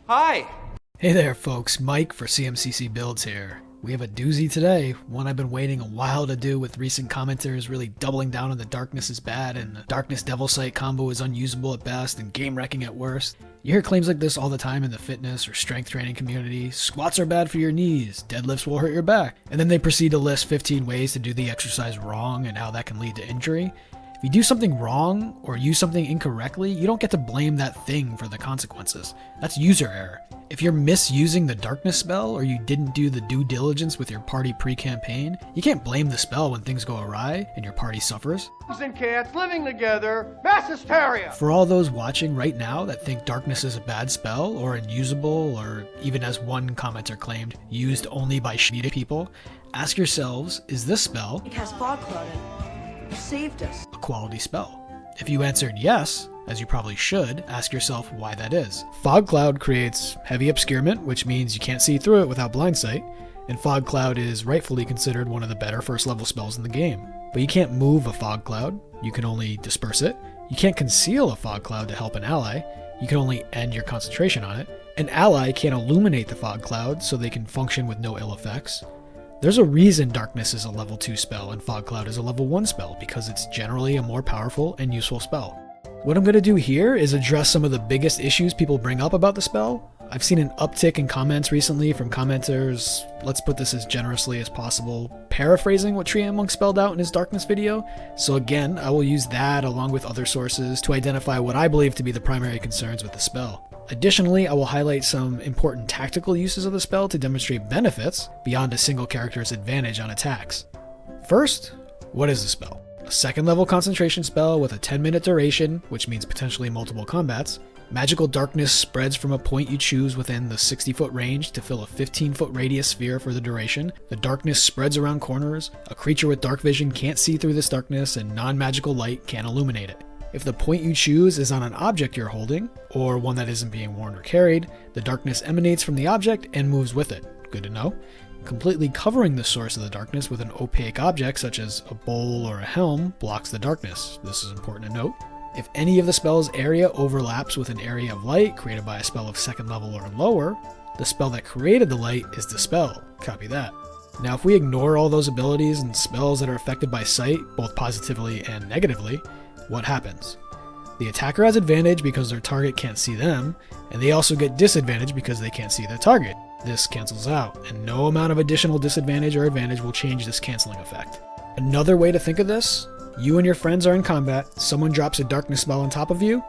Hi! Hey there folks, Mike for CMCC Builds here. We have a doozy today, one I've been waiting a while to do with recent commenters really doubling down on the darkness is bad and the darkness devil sight combo is unusable at best and game wrecking at worst. You hear claims like this all the time in the fitness or strength training community. Squats are bad for your knees, deadlifts will hurt your back, and then they proceed to list 15 ways to do the exercise wrong and how that can lead to injury. If you do something wrong or use something incorrectly, you don't get to blame that thing for the consequences. That's user error. If you're misusing the darkness spell or you didn't do the due diligence with your party pre-campaign, you can't blame the spell when things go awry and your party suffers. Dogs and cats living together, mass hysteria! For all those watching right now that think darkness is a bad spell or unusable or even as one commenter claimed, used only by shitty people, ask yourselves, is this spell It has fog cloud in it. Saved us. a quality spell? If you answered yes, as you probably should, ask yourself why that is. Fog Cloud creates heavy obscurement, which means you can't see through it without blind sight, and Fog Cloud is rightfully considered one of the better first level spells in the game. But you can't move a Fog Cloud, you can only disperse it. You can't conceal a Fog Cloud to help an ally, you can only end your concentration on it. An ally can't illuminate the Fog Cloud so they can function with no ill effects. There's a reason Darkness is a level 2 spell and Fog Cloud is a level 1 spell, because it's generally a more powerful and useful spell. What I'm going to do here is address some of the biggest issues people bring up about the spell. I've seen an uptick in comments recently from commenters, let's put this as generously as possible, paraphrasing what Treant Monk spelled out in his Darkness video. So again, I will use that along with other sources to identify what I believe to be the primary concerns with the spell. Additionally, I will highlight some important tactical uses of the spell to demonstrate benefits beyond a single character's advantage on attacks. First, what is the spell? A second level concentration spell with a 10-minute duration, which means potentially multiple combats. Magical darkness spreads from a point you choose within the 60-foot range to fill a 15-foot radius sphere for the duration. The darkness spreads around corners. A creature with dark vision can't see through this darkness and non-magical light can't illuminate it. If the point you choose is on an object you're holding, or one that isn't being worn or carried, the darkness emanates from the object and moves with it. Good to know. Completely covering the source of the darkness with an opaque object such as a bowl or a helm blocks the darkness. This is important to note. If any of the spell's area overlaps with an area of light created by a spell of second level or lower, the spell that created the light is dispelled. Copy that. Now if we ignore all those abilities and spells that are affected by sight, both positively and negatively, what happens? The attacker has advantage because their target can't see them, and they also get disadvantage because they can't see their target. This cancels out, and no amount of additional disadvantage or advantage will change this canceling effect. Another way to think of this, you and your friends are in combat, someone drops a darkness spell on top of you,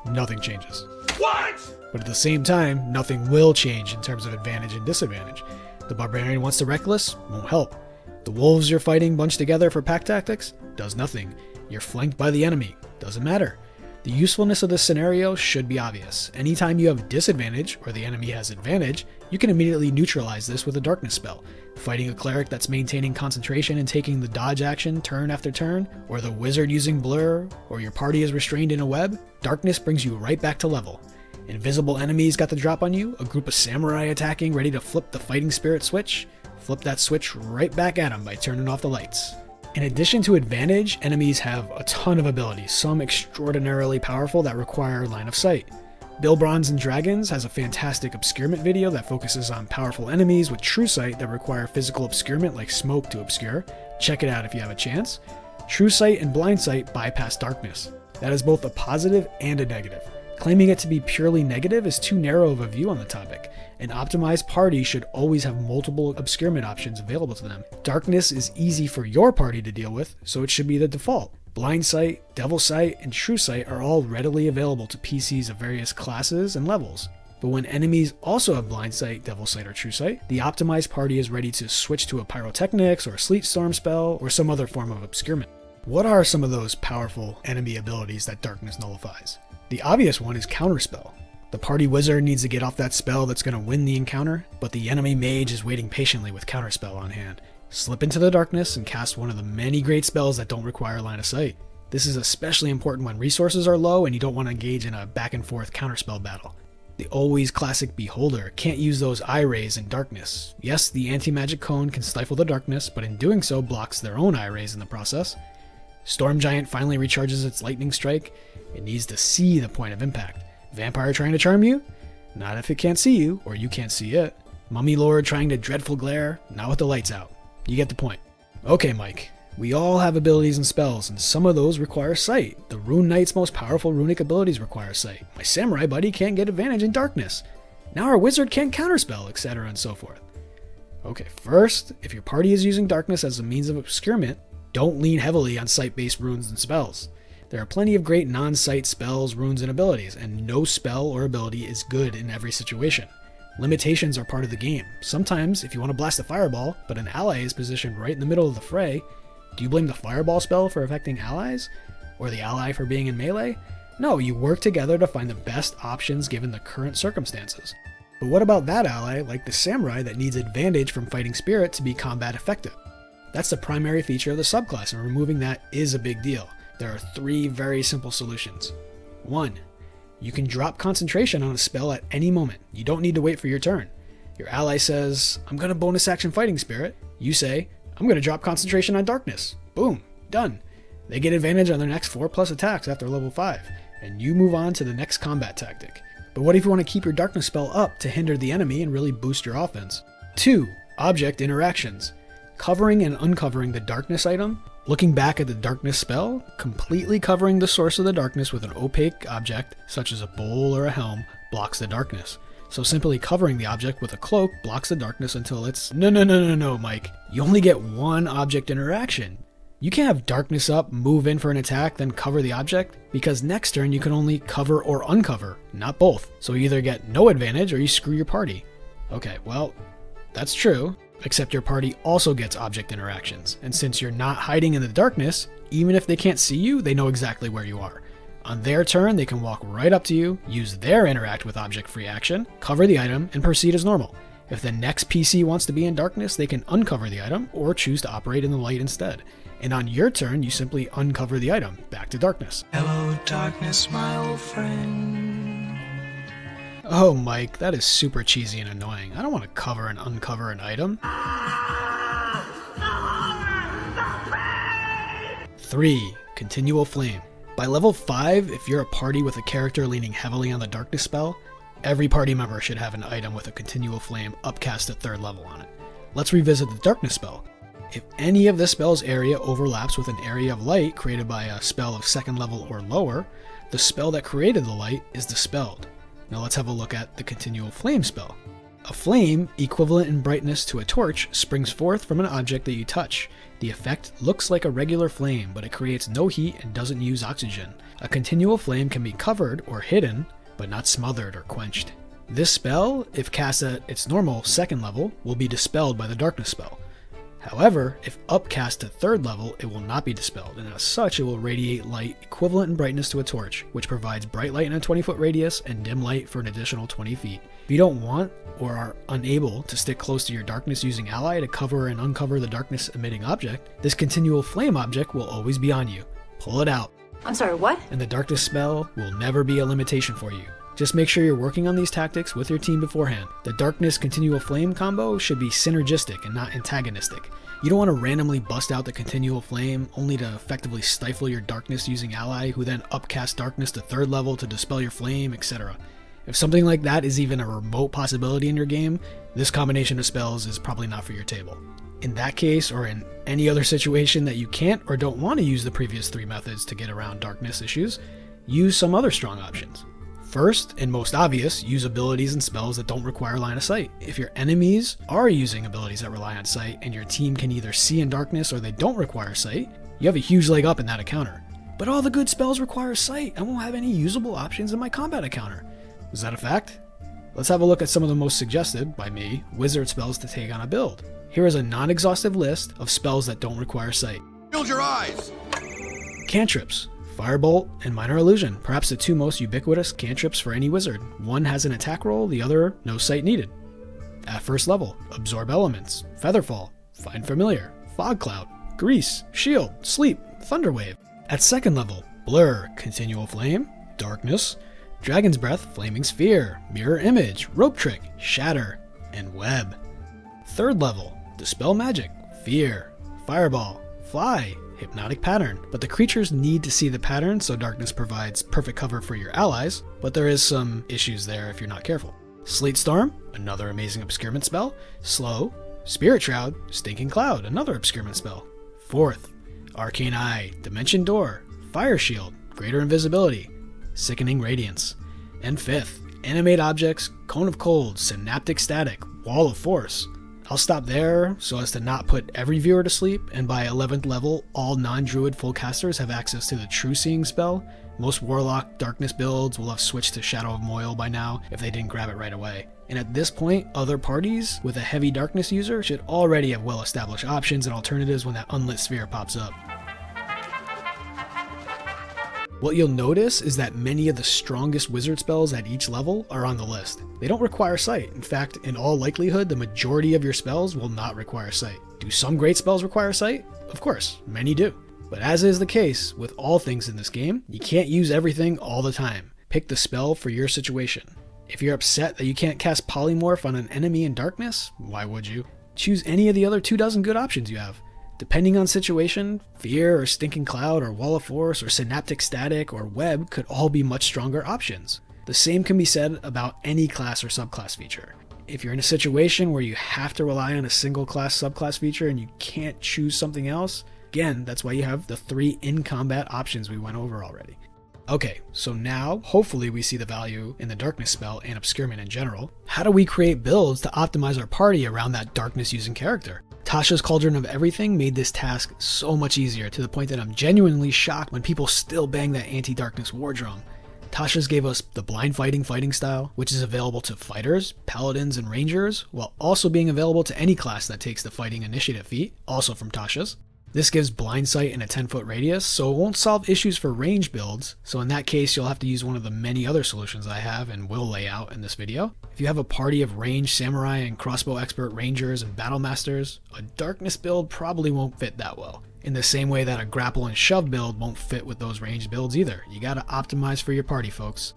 nothing changes. What? But at the same time, nothing will change in terms of advantage and disadvantage. The Barbarian wants to Reckless, won't help. The wolves you're fighting bunched together for pack tactics, does nothing. You're flanked by the enemy, doesn't matter. The usefulness of this scenario should be obvious. Anytime you have disadvantage, or the enemy has advantage, you can immediately neutralize this with a darkness spell. Fighting a cleric that's maintaining concentration and taking the dodge action turn after turn, or the wizard using blur, or your party is restrained in a web, darkness brings you right back to level. Invisible enemies got the drop on you, a group of samurai attacking ready to flip the fighting spirit switch, flip that switch right back at them by turning off the lights. In addition to advantage, enemies have a ton of abilities, some extraordinarily powerful that require line of sight. Bill Bronze and Dragons has a fantastic obscurement video that focuses on powerful enemies with true sight that require physical obscurement like smoke to obscure. Check it out if you have a chance. True sight and blind sight bypass darkness. That is both a positive and a negative. Claiming it to be purely negative is too narrow of a view on the topic. An optimized party should always have multiple obscurement options available to them. Darkness is easy for your party to deal with, so it should be the default. Blind Sight, Devil Sight, and True Sight are all readily available to PCs of various classes and levels. But when enemies also have Blind Sight, Devil Sight, or True Sight, the optimized party is ready to switch to a Pyrotechnics or a Sleet Storm spell or some other form of obscurement. What are some of those powerful enemy abilities that Darkness nullifies? The obvious one is Counterspell. The party wizard needs to get off that spell that's going to win the encounter, but the enemy mage is waiting patiently with Counterspell on hand. Slip into the darkness and cast one of the many great spells that don't require line of sight. This is especially important when resources are low and you don't want to engage in a back and forth counterspell battle. The always classic Beholder can't use those eye rays in darkness. Yes, the anti-magic cone can stifle the darkness, but in doing so blocks their own eye rays in the process. Storm Giant finally recharges its lightning strike. It needs to see the point of impact. Vampire trying to charm you? Not if it can't see you, or you can't see it. Mummy Lord trying to dreadful glare, not with the lights out. You get the point. Okay, Mike. We all have abilities and spells, and some of those require sight. The Rune Knight's most powerful runic abilities require sight. My samurai buddy can't get advantage in darkness. Now our wizard can't counterspell, etc. and so forth. Okay, first, if your party is using darkness as a means of obscurement, don't lean heavily on sight-based runes and spells. There are plenty of great non-sight spells, runes, and abilities, and no spell or ability is good in every situation. Limitations are part of the game. Sometimes, if you want to blast a fireball, but an ally is positioned right in the middle of the fray, do you blame the fireball spell for affecting allies? Or the ally for being in melee? No, you work together to find the best options given the current circumstances. But what about that ally, like the samurai, that needs advantage from fighting spirit to be combat effective? That's the primary feature of the subclass, and removing that is a big deal. There are 3 very simple solutions. 1. You can drop concentration on a spell at any moment. You don't need to wait for your turn. Your ally says, I'm going to bonus action fighting spirit. You say, I'm going to drop concentration on darkness. Boom, done. They get advantage on their next 4+ attacks after level 5, and you move on to the next combat tactic. But what if you want to keep your darkness spell up to hinder the enemy and really boost your offense? 2. Object interactions. Covering and uncovering the darkness item, looking back at the darkness spell, completely covering the source of the darkness with an opaque object, such as a bowl or a helm, blocks the darkness. So simply covering the object with a cloak blocks the darkness until it's... No, Mike. You only get 1 object interaction. You can't have darkness up, move in for an attack, then cover the object, because next turn you can only cover or uncover, not both. So you either get no advantage or you screw your party. Okay, well, that's true, except your party also gets object interactions, and since you're not hiding in the darkness, even if they can't see you, they know exactly where you are. On their turn, they can walk right up to you, use their interact with object free action, cover the item, and proceed as normal. If the next PC wants to be in darkness, they can uncover the item, or choose to operate in the light instead. And on your turn, you simply uncover the item, back to darkness. Hello, darkness, my old friend. Oh, Mike, that is super cheesy and annoying. I don't want to cover and uncover an item. 3. Continual Flame. By level 5, if you're a party with a character leaning heavily on the darkness spell, every party member should have an item with a Continual Flame upcast at 3rd level on it. Let's revisit the darkness spell. If any of this spell's area overlaps with an area of light created by a spell of 2nd level or lower, the spell that created the light is dispelled. Now let's have a look at the Continual Flame spell. A flame, equivalent in brightness to a torch, springs forth from an object that you touch. The effect looks like a regular flame, but it creates no heat and doesn't use oxygen. A continual flame can be covered or hidden, but not smothered or quenched. This spell, if cast at its normal 2nd level, will be dispelled by the darkness spell. However, if upcast to 3rd level, it will not be dispelled, and as such it will radiate light equivalent in brightness to a torch, which provides bright light in a 20-foot radius and dim light for an additional 20 feet. If you don't want or are unable to stick close to your darkness using ally to cover and uncover the darkness emitting object, this continual flame object will always be on you. Pull it out. I'm sorry, what? And the darkness spell will never be a limitation for you. Just make sure you're working on these tactics with your team beforehand. The darkness continual flame combo should be synergistic and not antagonistic. You don't want to randomly bust out the continual flame only to effectively stifle your darkness using ally who then upcast darkness to 3rd level to dispel your flame, etc. If something like that is even a remote possibility in your game, this combination of spells is probably not for your table. In that case, or in any other situation that you can't or don't want to use the previous 3 methods to get around darkness issues, use some other strong options. First, and most obvious, use abilities and spells that don't require line of sight. If your enemies are using abilities that rely on sight, and your team can either see in darkness or they don't require sight, you have a huge leg up in that encounter. But all the good spells require sight, and won't have any usable options in my combat encounter. Is that a fact? Let's have a look at some of the most suggested, by me, wizard spells to take on a build. Here is a non-exhaustive list of spells that don't require sight. Shield your eyes! Cantrips. Firebolt and Minor Illusion, perhaps the 2 most ubiquitous cantrips for any wizard. One has an attack roll, the other no sight needed. At 1st level, Absorb Elements, Featherfall, Find Familiar, Fog Cloud, Grease, Shield, Sleep, Thunderwave. At 2nd level, Blur, Continual Flame, Darkness, Dragon's Breath, Flaming Sphere, Mirror Image, Rope Trick, Shatter, and Web. 3rd level, Dispel Magic, Fear, Fireball, Fly, Hypnotic Pattern, but the creatures need to see the pattern, so darkness provides perfect cover for your allies, but there is some issues there if you're not careful. Sleet Storm, another amazing obscurement spell. Slow. Spirit Shroud, Stinking Cloud, another obscurement spell. 4th, Arcane Eye, Dimension Door, Fire Shield, Greater Invisibility, Sickening Radiance. And 5th, Animate Objects, Cone of Cold, Synaptic Static, Wall of Force. I'll stop there so as to not put every viewer to sleep, and by 11th level, all non-druid full casters have access to the True Seeing spell. Most Warlock Darkness builds will have switched to Shadow of Moil by now if they didn't grab it right away. And at this point, other parties with a heavy Darkness user should already have well-established options and alternatives when that Unlit Sphere pops up. What you'll notice is that many of the strongest wizard spells at each level are on the list. They don't require sight. In fact, in all likelihood, the majority of your spells will not require sight. Do some great spells require sight? Of course, many do. But as is the case with all things in this game, you can't use everything all the time. Pick the spell for your situation. If you're upset that you can't cast Polymorph on an enemy in darkness, why would you? Choose any of the other 24 good options you have. Depending on situation, Fear or Stinking Cloud or Wall of Force or Synaptic Static or Web could all be much stronger options. The same can be said about any class or subclass feature. If you're in a situation where you have to rely on a single class subclass feature and you can't choose something else, again, that's why you have the 3 in-combat options we went over already. Okay, so now, hopefully we see the value in the Darkness spell and Obscurement in general. How do we create builds to optimize our party around that Darkness-using character? Tasha's Cauldron of Everything made this task so much easier, to the point that I'm genuinely shocked when people still bang that anti-Darkness war drum. Tasha's gave us the blind fighting style, which is available to fighters, paladins, and rangers, while also being available to any class that takes the fighting initiative feat, also from Tasha's. This gives blind sight in a 10-foot radius, so it won't solve issues for range builds, so in that case you'll have to use one of the many other solutions I have and will lay out in this video. If you have a party of ranged samurai and crossbow expert rangers and battle masters, a darkness build probably won't fit that well. In the same way that a grapple and shove build won't fit with those ranged builds either. You gotta optimize for your party, folks.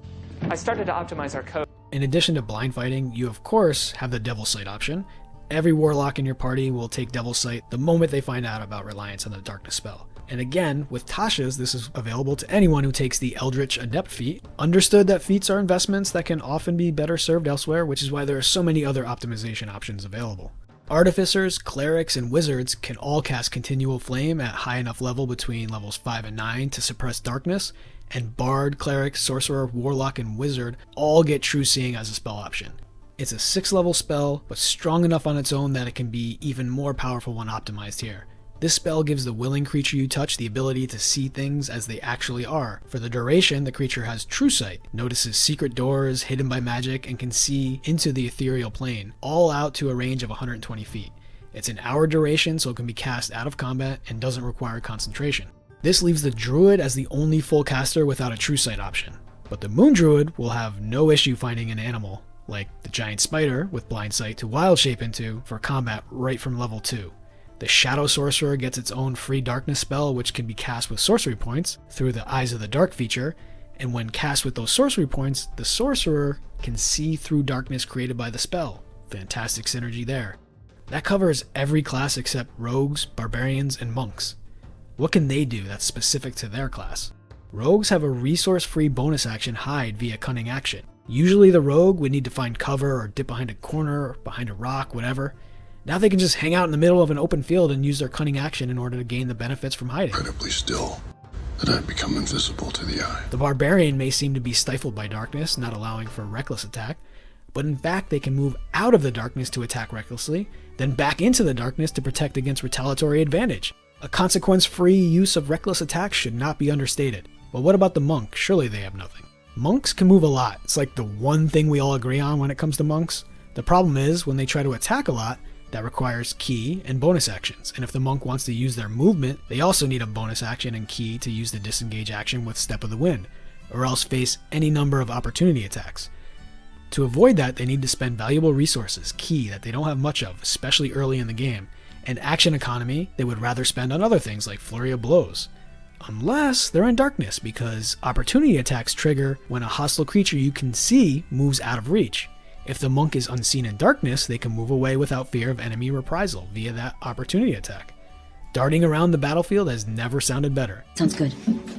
I started to optimize our code. In addition to blind fighting, you of course have the Devil Sight option. Every warlock in your party will take Devil Sight the moment they find out about reliance on the Darkness spell. And again, with Tasha's, this is available to anyone who takes the Eldritch Adept feat. Understood that feats are investments that can often be better served elsewhere, which is why there are so many other optimization options available. Artificers, clerics, and wizards can all cast Continual Flame at high enough level between levels 5 and 9 to suppress darkness, and Bard, Cleric, Sorcerer, Warlock, and Wizard all get True Seeing as a spell option. It's a 6-level spell, but strong enough on its own that it can be even more powerful when optimized here. This spell gives the willing creature you touch the ability to see things as they actually are. For the duration, the creature has True Sight, notices secret doors hidden by magic, and can see into the ethereal plane, all out to a range of 120 feet. It's an hour duration, so it can be cast out of combat and doesn't require concentration. This leaves the Druid as the only full caster without a True Sight option. But the Moon Druid will have no issue finding an animal, like the giant spider with blind sight to wild shape into for combat right from level 2. The Shadow Sorcerer gets its own free darkness spell, which can be cast with sorcery points through the Eyes of the Dark feature, and when cast with those sorcery points, the sorcerer can see through darkness created by the spell. Fantastic synergy there. That covers every class except rogues, barbarians, and monks. What can they do that's specific to their class? Rogues have a resource-free bonus action hide via cunning action. Usually the rogue would need to find cover or dip behind a corner or behind a rock, whatever. Now they can just hang out in the middle of an open field and use their cunning action in order to gain the benefits from hiding. Incredibly still, that I'd become invisible to the eye. The barbarian may seem to be stifled by darkness, not allowing for reckless attack, but in fact they can move out of the darkness to attack recklessly, then back into the darkness to protect against retaliatory advantage. A consequence-free use of reckless attack should not be understated. But what about the monk? Surely they have nothing. Monks can move a lot. It's like the one thing we all agree on when it comes to monks. The problem is, when they try to attack a lot, that requires key and bonus actions, and if the monk wants to use their movement, they also need a bonus action and key to use the disengage action with Step of the Wind, or else face any number of opportunity attacks. To avoid that, they need to spend valuable resources, key that they don't have much of, especially early in the game, and action economy they would rather spend on other things like Flurry of Blows. Unless they're in darkness, because opportunity attacks trigger when a hostile creature you can see moves out of reach. If the monk is unseen in darkness, they can move away without fear of enemy reprisal via that opportunity attack. Darting around the battlefield has never sounded better. Sounds good.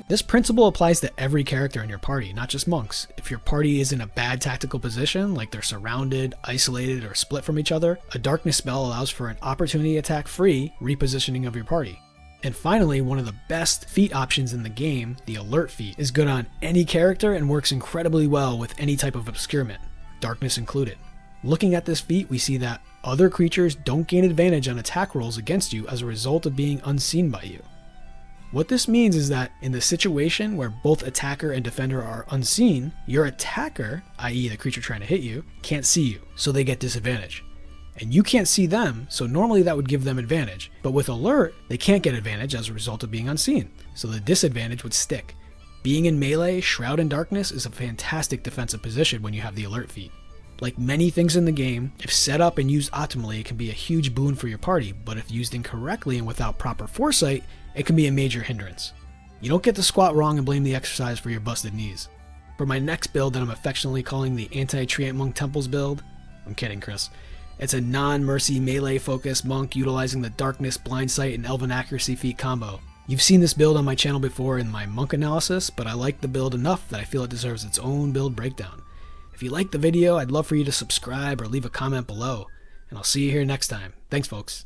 This principle applies to every character in your party, not just monks. If your party is in a bad tactical position, like they're surrounded, isolated, or split from each other, a darkness spell allows for an opportunity attack-free repositioning of your party. And finally, one of the best feat options in the game, the alert feat, is good on any character and works incredibly well with any type of obscurement, darkness included. Looking at this feat, we see that other creatures don't gain advantage on attack rolls against you as a result of being unseen by you. What this means is that in the situation where both attacker and defender are unseen, your attacker, i.e. the creature trying to hit you, can't see you, so they get disadvantage. And you can't see them, so normally that would give them advantage. But with alert, they can't get advantage as a result of being unseen, so the disadvantage would stick. Being in melee, Shroud in Darkness is a fantastic defensive position when you have the alert feat. Like many things in the game, if set up and used optimally, it can be a huge boon for your party, but if used incorrectly and without proper foresight, it can be a major hindrance. You don't get to squat wrong and blame the exercise for your busted knees. For my next build that I'm affectionately calling the Anti-Treant Monk Temples build, I'm kidding, Chris. It's a non-mercy melee-focused monk utilizing the Darkness, Blind Sight, and Elven Accuracy feat combo. You've seen this build on my channel before in my monk analysis, but I like the build enough that I feel it deserves its own build breakdown. If you liked the video, I'd love for you to subscribe or leave a comment below, and I'll see you here next time. Thanks, folks.